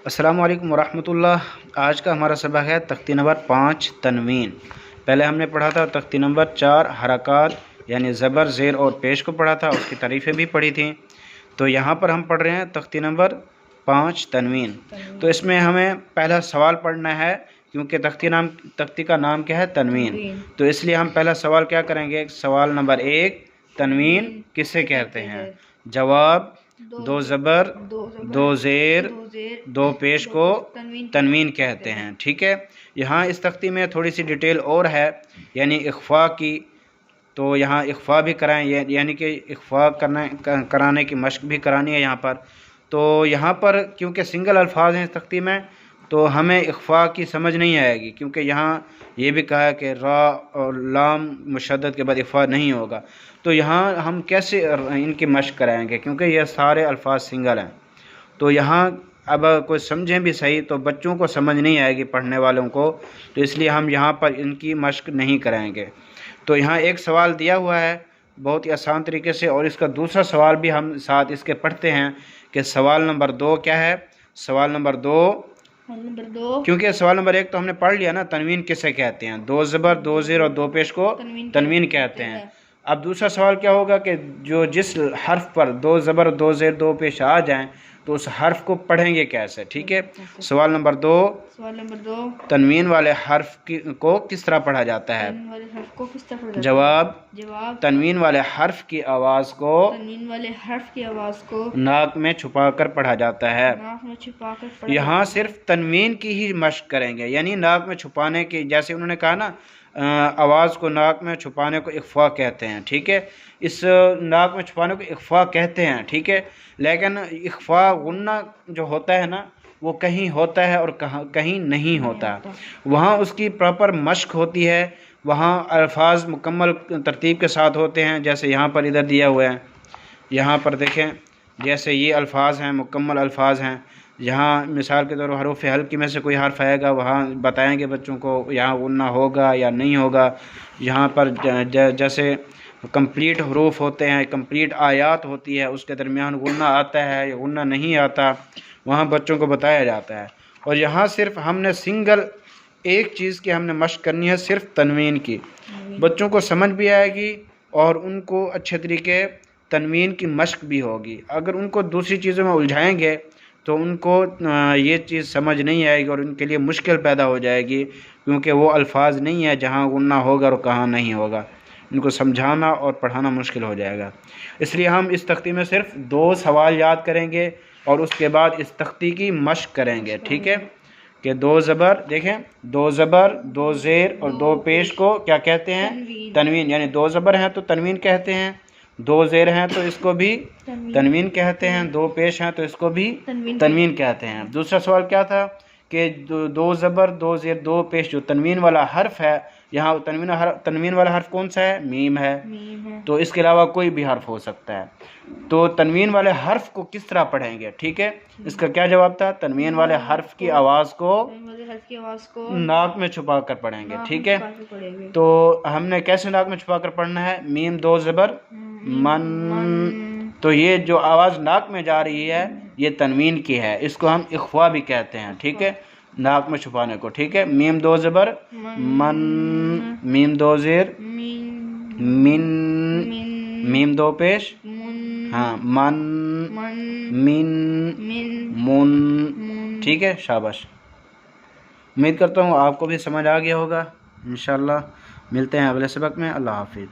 السلام علیکم ورحمۃ اللہ۔ آج کا ہمارا سبق ہے تختی نمبر 5 تنوین۔ پہلے ہم نے پڑھا تھا تختی نمبر 4 حرکات یعنی زبر، زیر اور پیش کو پڑھا تھا، اس کی تعریفیں بھی پڑھی تھیں۔ تو یہاں پر ہم پڑھ رہے ہیں تختی نمبر 5 تنوین۔ تو اس میں ہمیں پہلا سوال پڑھنا ہے، کیونکہ تختی کا نام کیا ہے؟ تنوین۔ تو اس لیے ہم پہلا سوال کیا کریں گے؟ سوال نمبر 1، تنوین کسے کہتے ہیں؟ جواب: دو زبر، دو زیر، دو پیش کو تنوین کہتے ہیں۔ ٹھیک ہے، یہاں اس تختی میں تھوڑی سی ڈیٹیل اور ہے، یعنی اخفاء کی۔ تو یہاں اخفاء بھی کرائیں، یعنی کہ اخفاء کرانے کی مشق بھی کرانی ہے یہاں پر۔ تو یہاں پر کیونکہ سنگل الفاظ ہیں اس تختی میں، تو ہمیں اخفاء کی سمجھ نہیں آئے گی، کیونکہ یہاں یہ بھی کہا ہے کہ را اور لام مشدد کے بعد اخفاء نہیں ہوگا۔ تو یہاں ہم کیسے ان کی مشق کرائیں گے، کیونکہ یہ سارے الفاظ سنگل ہیں۔ تو یہاں اب کوئی سمجھیں بھی صحیح تو بچوں کو سمجھ نہیں آئے گی، پڑھنے والوں کو، تو اس لیے ہم یہاں پر ان کی مشق نہیں کرائیں گے۔ تو یہاں ایک سوال دیا ہوا ہے بہت ہی آسان طریقے سے، اور اس کا دوسرا سوال بھی ہم ساتھ اس کے پڑھتے ہیں کہ سوال نمبر 2 کیا ہے؟ سوال نمبر 2، کیونکہ سوال نمبر 1 تو ہم نے پڑھ لیا نا، تنوین کسے کہتے ہیں؟ دو زبر، دو زیر اور دو پیش کو تنوین کہتے ہیں۔ اب دوسرا سوال کیا ہوگا کہ جس حرف پر دو زبر، دو زیر، دو پیش آ جائیں تو اس حرف کو پڑھیں گے کیسے؟ ٹھیک ہے، سوال نمبر 2، تنوین والے حرف کو کس طرح پڑھا جاتا ہے؟ جواب: تنوین والے حرف کی آواز کو ناک میں چھپا کر پڑھا جاتا ہے۔ یہاں صرف تنوین کی ہی مشق کریں گے، یعنی ناک میں چھپانے کی، جیسے انہوں نے کہا نا آواز کو ناک میں چھپانے کو اخفاء کہتے ہیں۔ ٹھیک ہے، اس ناک میں چھپانے کو اخفاء کہتے ہیں۔ ٹھیک ہے، لیکن اخفاء غنہ جو ہوتا ہے نا، وہ کہیں ہوتا ہے اور کہیں نہیں ہوتا، وہاں اس کی پراپر مشق ہوتی ہے، وہاں الفاظ مکمل ترتیب کے ساتھ ہوتے ہیں، جیسے یہاں پر ادھر دیا ہوا ہے، یہاں پر دیکھیں جیسے یہ الفاظ ہیں، مکمل الفاظ ہیں۔ یہاں مثال کے طور پر حروف حلقی میں سے کوئی حرف آئے گا، وہاں بتائیں گے بچوں کو یہاں غنہ ہوگا یا نہیں ہوگا۔ یہاں پر جیسے کمپلیٹ حروف ہوتے ہیں، کمپلیٹ آیات ہوتی ہے، اس کے درمیان غنہ آتا ہے یا غنہ نہیں آتا، وہاں بچوں کو بتایا جاتا ہے۔ اور یہاں صرف ہم نے سنگل ایک چیز کی ہم نے مشق کرنی ہے، صرف تنوین کی۔ بچوں کو سمجھ بھی آئے گی اور ان کو اچھے طریقے تنوین کی مشق بھی ہوگی۔ اگر ان کو دوسری چیزوں میں الجھائیں گے تو ان کو یہ چیز سمجھ نہیں آئے گی اور ان کے لیے مشکل پیدا ہو جائے گی، کیونکہ وہ الفاظ نہیں ہے جہاں غنہ ہوگا اور کہاں نہیں ہوگا، ان کو سمجھانا اور پڑھانا مشکل ہو جائے گا۔ اس لیے ہم اس تختی میں صرف 2 سوال یاد کریں گے اور اس کے بعد اس تختی کی مشق کریں گے۔ ٹھیک ہے، کہ دو زبر، دیکھیں دو زبر، دو زیر اور دو پیش کو کیا کہتے ہیں؟ تنوین، یعنی دو زبر ہیں تو تنوین کہتے ہیں، دو زیر ہیں تو اس کو بھی تنوین کہتے ہیں، دو پیش ہیں تو اس کو بھی تنوین کہتے ہیں۔ دوسرا سوال کیا تھا کہ دو زبر، دو زیر، دو پیش، جو تنوین والا حرف ہے، یہاں تنوین والا حرف کون سا ہے؟ میم ہے، تو اس کے علاوہ کوئی بھی حرف ہو سکتا ہے۔ تو تنوین والے حرف کو کس طرح پڑھیں گے؟ ٹھیک ہے، اس کا کیا جواب تھا؟ تنوین والے حرف کی آواز کو ناک میں چھپا کر پڑھیں گے۔ ٹھیک ہے، تو ہم نے کیسے ناک میں چھپا کر پڑھنا ہے؟ میم دو زبر من، تو یہ جو آواز ناک میں جا رہی ہے یہ تنوین کی ہے، اس کو ہم اخفاء بھی کہتے ہیں۔ ٹھیک ہے، ناک میں چھپانے کو۔ ٹھیک ہے، میم دو زبر من، میم دو زیر من، میم دو پیش ہاں من، من، من۔ ٹھیک ہے، شاباش۔ امید کرتا ہوں آپ کو بھی سمجھ آ گیا ہوگا۔ انشاءاللہ ملتے ہیں اگلے سبق میں۔ اللہ حافظ۔